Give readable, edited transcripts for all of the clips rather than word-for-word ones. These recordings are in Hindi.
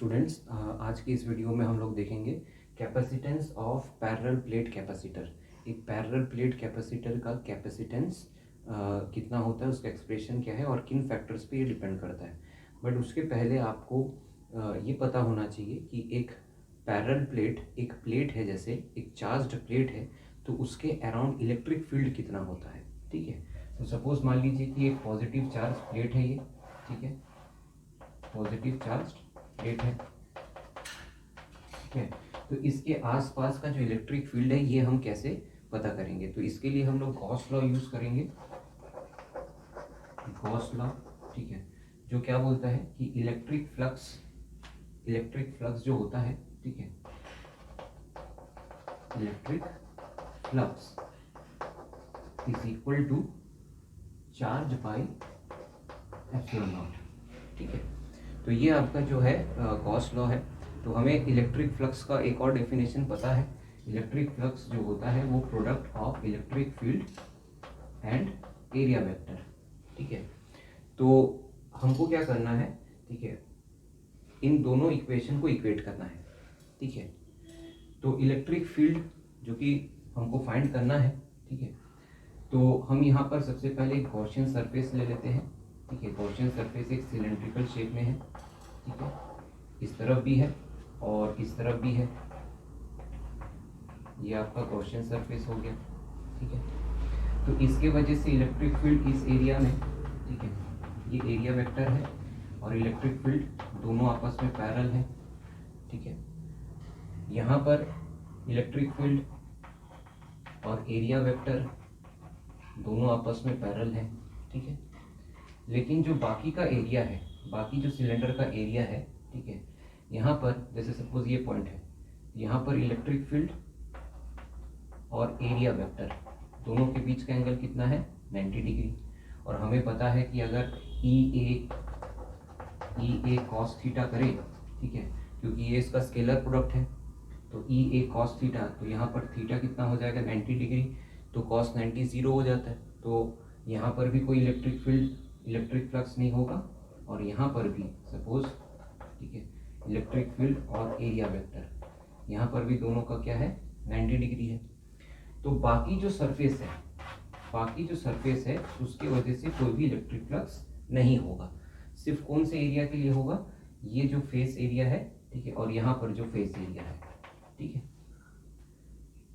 स्टूडेंट्स, आज की इस वीडियो में हम लोग देखेंगे capacitance of parallel plate capacitor. एक पैरेलल प्लेट कैपेसिटर का कैपेसिटेंस कितना होता है, उसका एक्सप्रेशन क्या है और किन फैक्टर्स पे ये डिपेंड करता है। बट उसके पहले आपको ये पता होना चाहिए कि एक पैरेलल प्लेट एक प्लेट है, जैसे एक चार्ज्ड प्लेट है तो उसके अराउंड इलेक्ट्रिक फील्ड कितना होता है। ठीक है, तो सपोज मान लीजिए कि एक पॉजिटिव चार्ज प्लेट है ये। ठीक है, पॉजिटिव चार्ज प्लेट है। ठीक है, तो इसके आसपास का जो इलेक्ट्रिक फील्ड है ये हम कैसे पता करेंगे। तो इसके लिए हम लोग गॉस लॉ यूज करेंगे। गॉस लॉ, ठीक है, जो क्या बोलता है कि इलेक्ट्रिक फ्लक्स जो होता है, ठीक है, electric flux is equal to charge by epsilon naught. ठीक है, तो ये आपका जो है गॉस लॉ है। तो हमें इलेक्ट्रिक फ्लक्स का एक और डेफिनेशन पता है। इलेक्ट्रिक फ्लक्स जो होता है वो product of electric field and area vector. ठीक है, तो हमको क्या करना है, ठीक है, इन दोनों इक्वेशन को इक्वेट करना है। ठीक है, तो इलेक्ट्रिक फील्ड जो कि हमको फाइंड करना है, ठीक है, तो हम यहाँ पर सबसे पहले एक गॉसियन सरफेस ले लेते हैं। ठीक है, गॉसियन सरफेस एक सिलेंड्रिकल शेप में है। ठीक है, इस तरफ भी है और इस तरफ भी है। ये आपका गॉसियन सरफेस हो गया। ठीक है, तो इसके वजह से इलेक्ट्रिक फील्ड इस एरिया में, ठीक है, ये एरिया वेक्टर है और इलेक्ट्रिक फील्ड दोनों आपस में पैरेलल है। ठीक है, यहाँ पर इलेक्ट्रिक फील्ड और एरिया वेक्टर दोनों आपस में पैरेलल है। ठीक है, लेकिन जो बाकी का एरिया है, बाकी जो सिलेंडर का एरिया है, ठीक है, यहाँ पर जैसे सपोज ये पॉइंट है, यहाँ पर इलेक्ट्रिक फील्ड और एरिया वेक्टर दोनों के बीच का एंगल कितना है, 90 डिग्री। और हमें पता है कि अगर ई ए कॉस थीटा करे, ठीक है, क्योंकि ये इसका स्केलर प्रोडक्ट है, तो ई ए कॉस थीटा, तो यहाँ पर थीटा कितना हो जाएगा, 90 डिग्री, तो कॉस 90 जीरो हो जाता है। तो यहाँ पर भी कोई इलेक्ट्रिक फ्लक्स नहीं होगा और यहाँ पर भी सपोज, ठीक है, इलेक्ट्रिक फील्ड और एरिया वेक्टर, यहाँ पर भी दोनों का क्या है, 90 डिग्री है। तो बाकी जो सरफेस है उसके वजह से कोई भी इलेक्ट्रिक फ्लक्स नहीं होगा। सिर्फ कौन से एरिया के लिए होगा, ये जो फेस एरिया है, ठीक है, और यहाँ पर जो फेस एरिया है। ठीक है,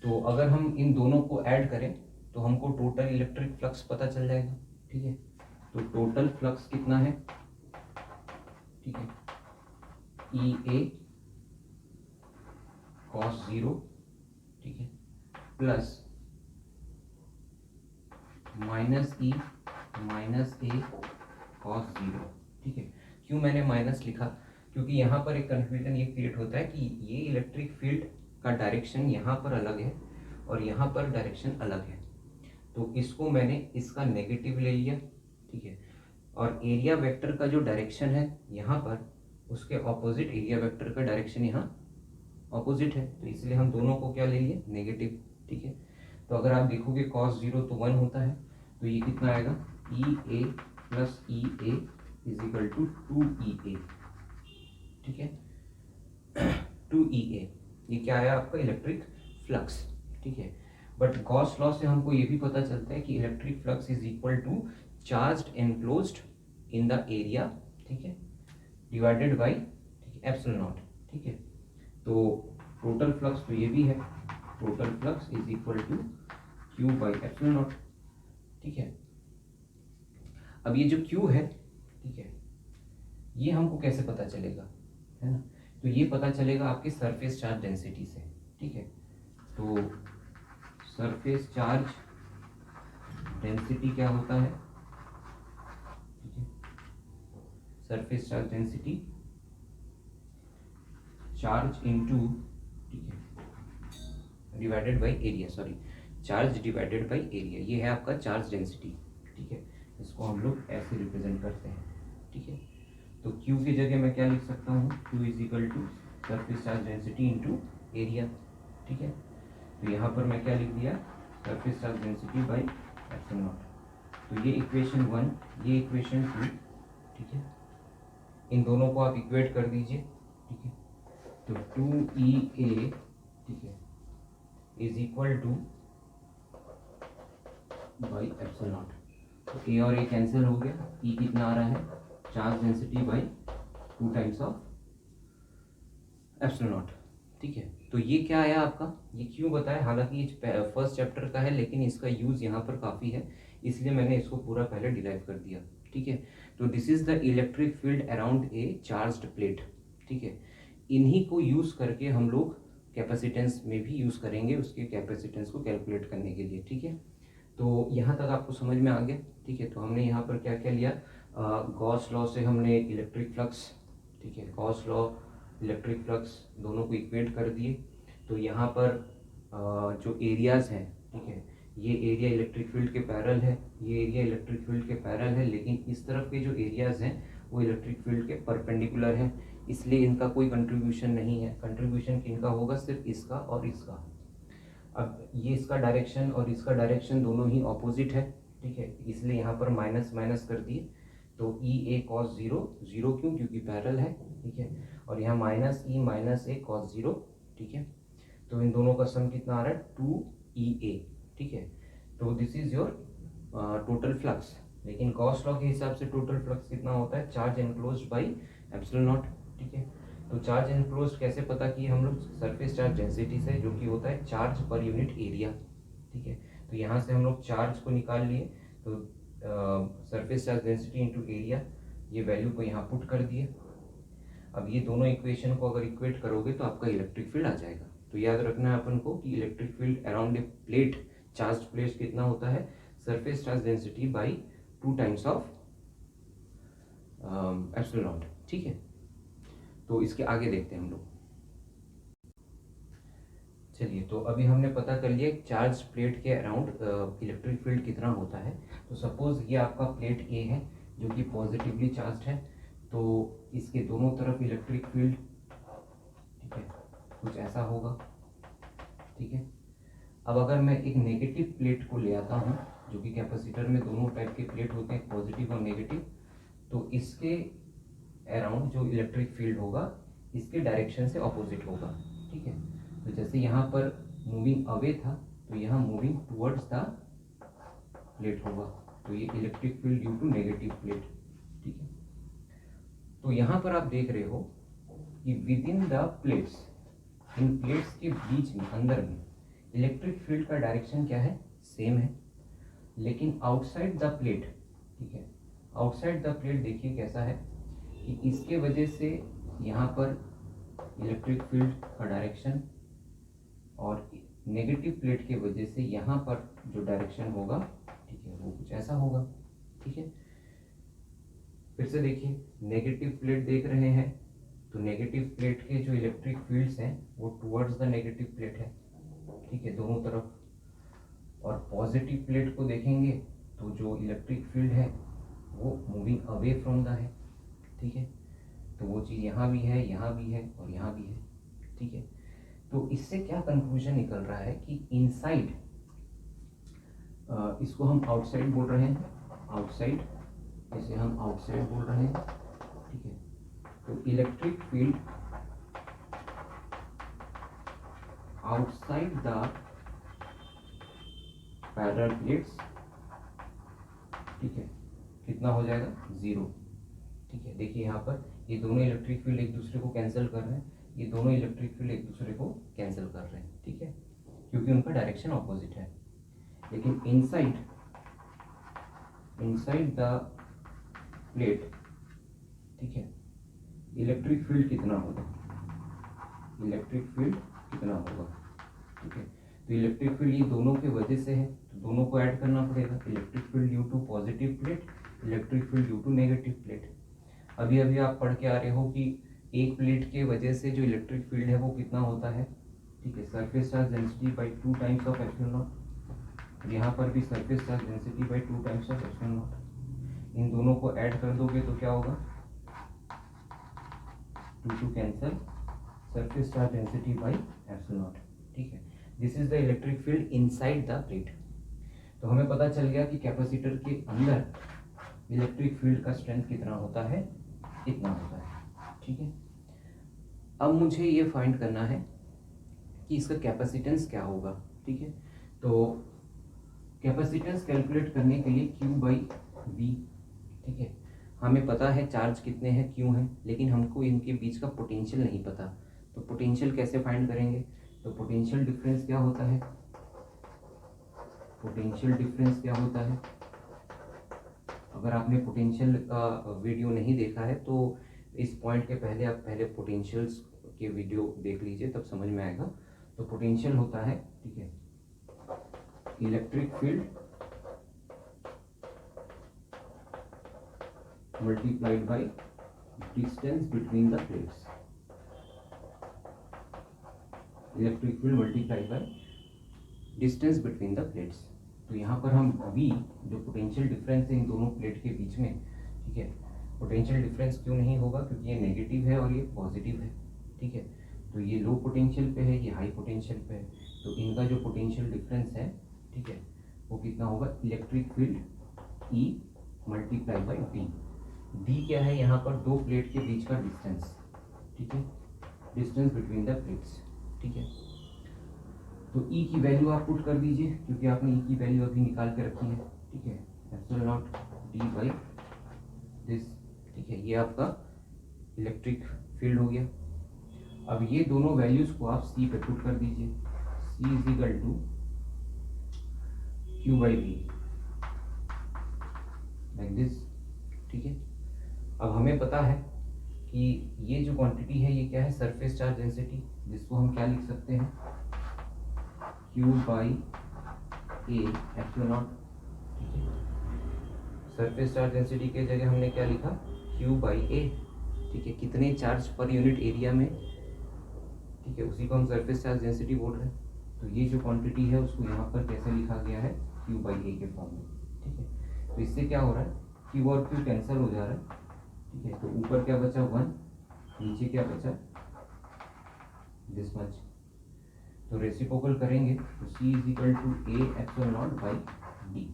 तो अगर हम इन दोनों को ऐड करें तो हमको टोटल इलेक्ट्रिक फ्लक्स पता चल जाएगा। ठीक है, तो टोटल फ्लक्स कितना है, ठीक है, ई ए कॉस 0, ठीक है, प्लस माइनस ए कॉस 0। ठीक है, क्यों मैंने माइनस लिखा, क्योंकि यहाँ पर एक कन्फ्यूजन ये क्रिएट होता है कि ये इलेक्ट्रिक फील्ड का डायरेक्शन यहाँ पर अलग है और यहाँ पर डायरेक्शन अलग है, तो इसको मैंने इसका नेगेटिव ले लिया। ठीक है, और एरिया वेक्टर का जो डायरेक्शन है यहाँ पर, उसके ऑपोजिट एरिया वेक्टर का डायरेक्शन यहाँ ऑपोजिट है, तो इसलिए हम दोनों को क्या ले लिए, नेगेटिव। ठीक है, तो अगर आप देखोगे cos 0 तो 1 होता है, तो ये कितना आएगा, E A plus E A is equal to 2EA। ठीक है, 2EA, ये क्या आया आपका, इलेक्ट्रिक फ्लक्स। ठीक है, बट गॉस लॉ से हमको ये भी पता चलता है कि electric flux is equal to charged enclosed in the area, ठीक है, डिवाइडेड बाई, ठीक है, एप्सिलॉन नॉट। ठीक है, तो टोटल फ्लक्स तो ये भी है, total flux is equal to q by epsilon naught. ठीक है, अब ये जो क्यू है, ठीक है, ये हमको कैसे पता चलेगा, है ना, तो ये पता चलेगा आपके सरफेस चार्ज डेंसिटी से। ठीक है, तो सरफेस चार्ज डेंसिटी क्या होता है, ठीक है, surface charge density charge into, ठीक है, divided by area, sorry, charge divided by area, ये है आपका चार्ज डेंसिटी। ठीक है, इसको हम लोग ऐसे रिप्रेजेंट करते हैं। ठीक है, तो Q की जगह मैं क्या लिख सकता हूँ, Q is equal to surface charge density into area. ठीक है, तो यहाँ पर मैं क्या लिख दिया, surface charge density by epsilon naught. तो ये इक्वेशन 1, ये इक्वेशन 2। ठीक है, इन दोनों को आप इक्वेट कर दीजिए। ठीक है। तो 2EA, ठीक है, is equal two by epsilon naught. तो ए और ए कैंसिल हो गया, ई कितना आ रहा है, charge density by 2 times of epsilon naught. ठीक है, तो ये क्या आया आपका, ये क्यों बताया, हालांकि ये फर्स्ट चैप्टर का है लेकिन इसका यूज यहाँ पर काफ़ी है, इसलिए मैंने इसको पूरा पहले डिराइव कर दिया। ठीक है, तो this is the electric field around a charged plate. ठीक है, इन्हीं को यूज करके हम लोग कैपेसिटेंस में भी यूज करेंगे, उसके कैपेसिटेंस को कैलकुलेट करने के लिए। ठीक है, तो यहाँ तक आपको समझ में आ गया। ठीक है, तो हमने यहाँ पर क्या क्या लिया, गॉस लॉ से हमने इलेक्ट्रिक फ्लक्स, ठीक है, गॉस लॉ इलेक्ट्रिक फ्लक्स दोनों को इक्वेट कर दिए। तो यहाँ पर जो एरियाज हैं, ठीक है, ये एरिया इलेक्ट्रिक फील्ड के पैरेलल है, ये एरिया इलेक्ट्रिक फील्ड के पैरेलल है, लेकिन इस तरफ के जो एरियाज हैं वो इलेक्ट्रिक फील्ड के परपेंडिकुलर हैं, इसलिए इनका कोई कंट्रीब्यूशन नहीं है। कंट्रीब्यूशन किनका होगा, सिर्फ इसका और इसका। अब ये इसका डायरेक्शन और इसका डायरेक्शन दोनों ही ऑपोजिट है। ठीक है, इसलिए यहाँ पर माइनस माइनस कर दिए, तो ई ए कॉस जीरो, जीरो क्यों, क्योंकि पैरेलल है। ठीक है, और यहाँ माइनस ई माइनस ए कॉस जीरो। ठीक है, तो इन दोनों का सम कितना आ रहा है, 2EA। ठीक है, तो this is your total flux. लेकिन गॉस लॉ के हिसाब से टोटल फ्लक्स कितना होता है, charge enclosed by epsilon naught. ठीक है, तो चार्ज एनक्लोज्ड कैसे पता किए हम लोग, सरफेस चार्ज डेंसिटी से, जो कि होता है चार्ज पर यूनिट एरिया। ठीक है, तो यहाँ से हम लोग चार्ज को निकाल लिए, तो surface charge density into area, ये वैल्यू को यहाँ पुट कर दिए। अब ये दोनों इक्वेशन को अगर इक्वेट करोगे तो आपका इलेक्ट्रिक फील्ड आ जाएगा। तो याद रखना है अपन को कि electric field around a plate, charge plate कितना होता है, surface charge density by 2 times of epsilon naught. ठीक है, तो इसके आगे देखते हैं हम लोग। चलिए, तो अभी हमने पता कर लिया चार्ज प्लेट के अराउंड इलेक्ट्रिक फील्ड कितना होता है। तो सपोज ये आपका प्लेट ए है जो कि पॉजिटिवली चार्ज है, तो इसके दोनों तरफ इलेक्ट्रिक फील्ड, ठीक है, कुछ ऐसा होगा। ठीक है, अब अगर मैं एक नेगेटिव प्लेट को ले आता हूँ, जो कि कैपेसिटर में दोनों टाइप के प्लेट होते हैं, पॉजिटिव और नेगेटिव, तो इसके अराउंड जो इलेक्ट्रिक फील्ड होगा इसके डायरेक्शन से ऑपोजिट होगा। ठीक है, तो जैसे यहाँ पर मूविंग अवे था, तो यहाँ मूविंग टुवर्ड्स द प्लेट होगा, तो ये electric field due to negative plate. ठीक है, तो यहाँ पर आप देख रहे हो कि with in the plates, in plates के बीच में, अंदर में इलेक्ट्रिक फील्ड का डायरेक्शन क्या है, सेम है। लेकिन आउटसाइड द प्लेट, ठीक है, आउटसाइड द प्लेट देखिए कैसा है कि इसके वजह से यहाँ पर इलेक्ट्रिक फील्ड का डायरेक्शन, और नेगेटिव प्लेट के वजह से यहाँ पर जो डायरेक्शन होगा, ठीक है, वो कुछ ऐसा होगा। ठीक है, फिर से देखिए, नेगेटिव प्लेट देख रहे हैं, तो नेगेटिव प्लेट के जो इलेक्ट्रिक फील्ड्स हैं वो टुवर्ड्स द नेगेटिव प्लेट है। ठीक है, दोनों तरफ। और पॉजिटिव प्लेट को देखेंगे तो जो इलेक्ट्रिक फील्ड है वो मूविंग अवे फ्रॉम द है। ठीक है, तो वो चीज़ यहाँ भी है, यहाँ भी है और यहाँ भी है। ठीक है, तो इससे क्या कंक्लूजन निकल रहा है कि इनसाइड, इसको हम आउटसाइड बोल रहे हैं, आउटसाइड, इसे हम आउटसाइड बोल रहे हैं। ठीक है, तो electric field outside the parallel plates, ठीक है, कितना हो जाएगा, 0। ठीक है, देखिए यहाँ पर ये दोनों इलेक्ट्रिक फील्ड एक दूसरे को कैंसिल कर रहे हैं, ये दोनों इलेक्ट्रिक फील्ड एक दूसरे को कैंसिल कर रहे हैं। ठीक है, क्योंकि उनका डायरेक्शन ऑपोजिट है। लेकिन इनसाइड, इनसाइड द प्लेट, ठीक है, इलेक्ट्रिक फील्ड कितना होगा, इलेक्ट्रिक फील्ड कितना होगा। ठीक है, तो इलेक्ट्रिक फील्ड ये दोनों के वजह से है, तो दोनों को ऐड करना पड़ेगा। Electric field due to positive plate, electric field due to negative plate. अभी अभी आप पढ़ के आ रहे हो कि एक प्लेट के वजह से जो इलेक्ट्रिक फील्ड है वो कितना होता है, ठीक है, surface charge density by 2 times of epsilon naught. यहाँ पर भी surface charge density by 2 times of epsilon naught. इन दोनों को ऐड कर दोगे तो क्या होगा, 2 cancel, surface charge density by epsilon naught. ठीक है, this is the electric field inside the plate. तो हमें पता चल गया कि कैपेसिटर के अंदर इलेक्ट्रिक फील्ड का स्ट्रेंथ कितना होता है, इतना होता है। ठीक है, अब मुझे ये फाइंड करना है कि इसका कैपेसिटेंस क्या होगा, ठीक है। तो कैपेसिटेंस कैलकुलेट करने के लिए Q बाई V, ठीक है। हमें पता है चार्ज कितने हैं, Q हैं, लेकिन हमको इनके बीच का पोटेंशियल नहीं पता। तो पोटेंशियल कैसे फाइंड करेंगे? तो पोटेंशियल डिफरेंस क्या होता है? पोटेंशियल डिफरेंस क्या होता है? अगर आपने पोटेंशियल का वीडियो नहीं देखा है तो इस पॉइंट के पहले आप पहले पोटेंशियल्स के वीडियो देख लीजिए, तब समझ में आएगा। तो पोटेंशियल होता है, ठीक है, electric field multiplied by distance between the plates. Electric field multiplied by distance between the plates. तो यहाँ पर हम V जो पोटेंशियल डिफरेंस है इन दोनों प्लेट के बीच में, ठीक है, पोटेंशियल डिफरेंस क्यों नहीं होगा? क्योंकि ये नेगेटिव है और ये पॉजिटिव है, ठीक है। तो ये लो पोटेंशियल पे है, ये हाई पोटेंशियल पे है, तो इनका जो पोटेंशियल डिफरेंस है, ठीक है, वो कितना होगा? Electric field E multiply by D। D क्या है? यहाँ पर दो प्लेट के बीच का डिस्टेंस, ठीक है, डिस्टेंस बिटवीन द प्लेट्स, ठीक है। तो E की वैल्यू आप पुट कर दीजिए, क्योंकि आपने E की वैल्यू अभी निकाल के रखी है, ठीक है, epsilon not D by this, ठीक है। ये आपका इलेक्ट्रिक फील्ड हो गया। अब ये दोनों वैल्यूज को आप C पे पुट कर दीजिए, C is equal to Q by V like this, ठीक है। अब हमें पता है कि ये जो क्वांटिटी है ये क्या है? सरफेस चार्ज डेंसिटी, जिसको हम क्या लिख सकते हैं? Q by A epsilon naught, ठीक है। सरफेस चार्ज डेंसिटी के जगह हमने क्या लिखा? Q बाई A, ठीक है। कितने चार्ज पर यूनिट एरिया में, ठीक है, उसी को हम सरफेस चार्ज डेंसिटी बोल रहे हैं। तो ये जो क्वांटिटी है उसको यहाँ पर कैसे लिखा गया है? Q बाई A के फॉर्म में, ठीक है। तो इससे क्या हो रहा है? Q और Q कैंसिल हो जा रहा है, ठीक है। तो ऊपर क्या बचा? 1, नीचे क्या बचा? This much. तो रेसिप्रोकल करेंगे तो C is equal to A epsilon naught by D,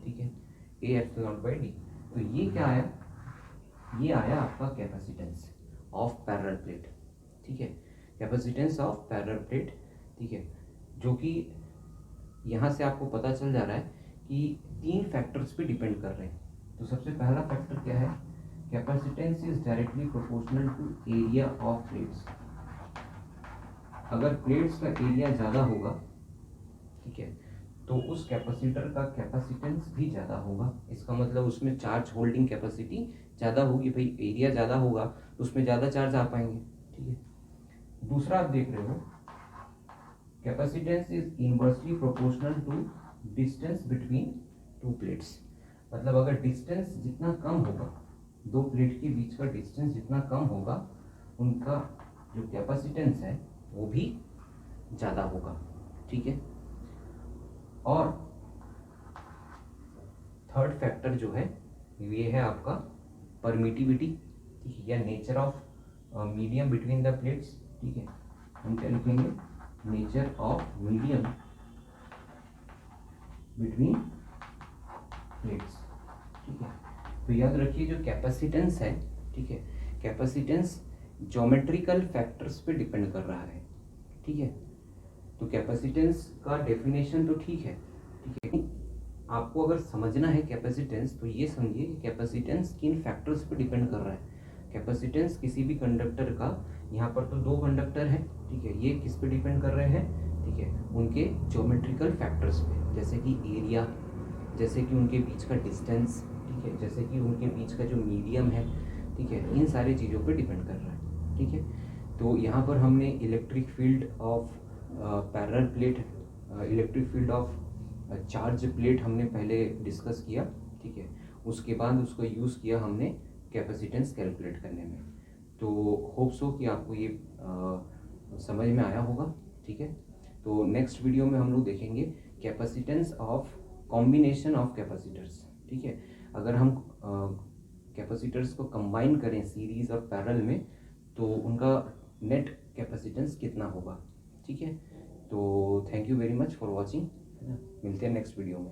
ठीक है, A epsilon naught by D। तो ये क्या आया? ये आया आपका कैपेसिटेंस ऑफ पैरेलल प्लेट, ठीक है, कैपेसिटेंस ऑफ पैरेलल प्लेट, ठीक है। जो कि यहाँ से आपको पता चल जा रहा है कि 3 फैक्टर्स पे डिपेंड कर रहे हैं। तो सबसे पहला फैक्टर क्या है? Capacitance is directly proportional to area of plates. अगर प्लेट्स का एरिया ज़्यादा होगा, ठीक है, तो उस कैपेसिटर का कैपेसिटेंस भी ज़्यादा होगा। इसका मतलब उसमें चार्ज होल्डिंग कैपेसिटी ज़्यादा होगी। भाई एरिया ज़्यादा होगा तो उसमें ज़्यादा चार्ज आ पाएंगे, ठीक है। दूसरा आप देख रहे हो, capacitance is inversely proportional to distance between two plates. मतलब अगर डिस्टेंस जितना कम होगा, दो प्लेट के बीच का डिस्टेंस जितना कम होगा, उनका जो कैपेसिटेंस है वो भी ज़्यादा होगा, ठीक है। और थर्ड फैक्टर जो है ये है आपका परमिटिविटी, ठीक है, या nature of medium between the plates, ठीक है। हम क्या लिखेंगे? Nature of medium between plates, ठीक है। तो याद रखिए जो कैपेसिटेंस है, ठीक है, कैपेसिटेंस ज्योमेट्रिकल फैक्टर्स पे डिपेंड कर रहा है, ठीक है। तो कैपेसिटेंस का डेफिनेशन तो ठीक है, ठीक है। आपको अगर समझना है कैपेसिटेंस तो ये समझिए कि कैपेसिटेंस किन फैक्टर्स पे डिपेंड कर रहा है। कैपेसिटेंस किसी भी कंडक्टर का, यहाँ पर तो 2 कंडक्टर हैं, ठीक है, ये किस पे डिपेंड कर रहे हैं? ठीक है, उनके ज्योमेट्रिकल फैक्टर्स पे, जैसे कि एरिया, जैसे कि उनके बीच का डिस्टेंस, ठीक है, जैसे कि उनके बीच का जो मीडियम है, ठीक है, इन सारी चीज़ों पे डिपेंड कर रहा है, ठीक है। तो यहाँ पर हमने electric field of parallel plate, electric field of charge plate हमने पहले डिस्कस किया, ठीक है। उसके बाद उसको यूज़ किया हमने कैपेसिटेंस कैलकुलेट करने में। तो होप सो कि आपको ये समझ में आया होगा, ठीक है। तो नेक्स्ट वीडियो में हम लोग देखेंगे capacitance of combination of capacitors, ठीक है। अगर हम कैपेसिटर्स को कंबाइन करें सीरीज और पैरेलल में तो उनका नेट कैपेसिटेंस कितना होगा, ठीक है। तो thank you very much for watching, मिलते हैं नेक्स्ट वीडियो में।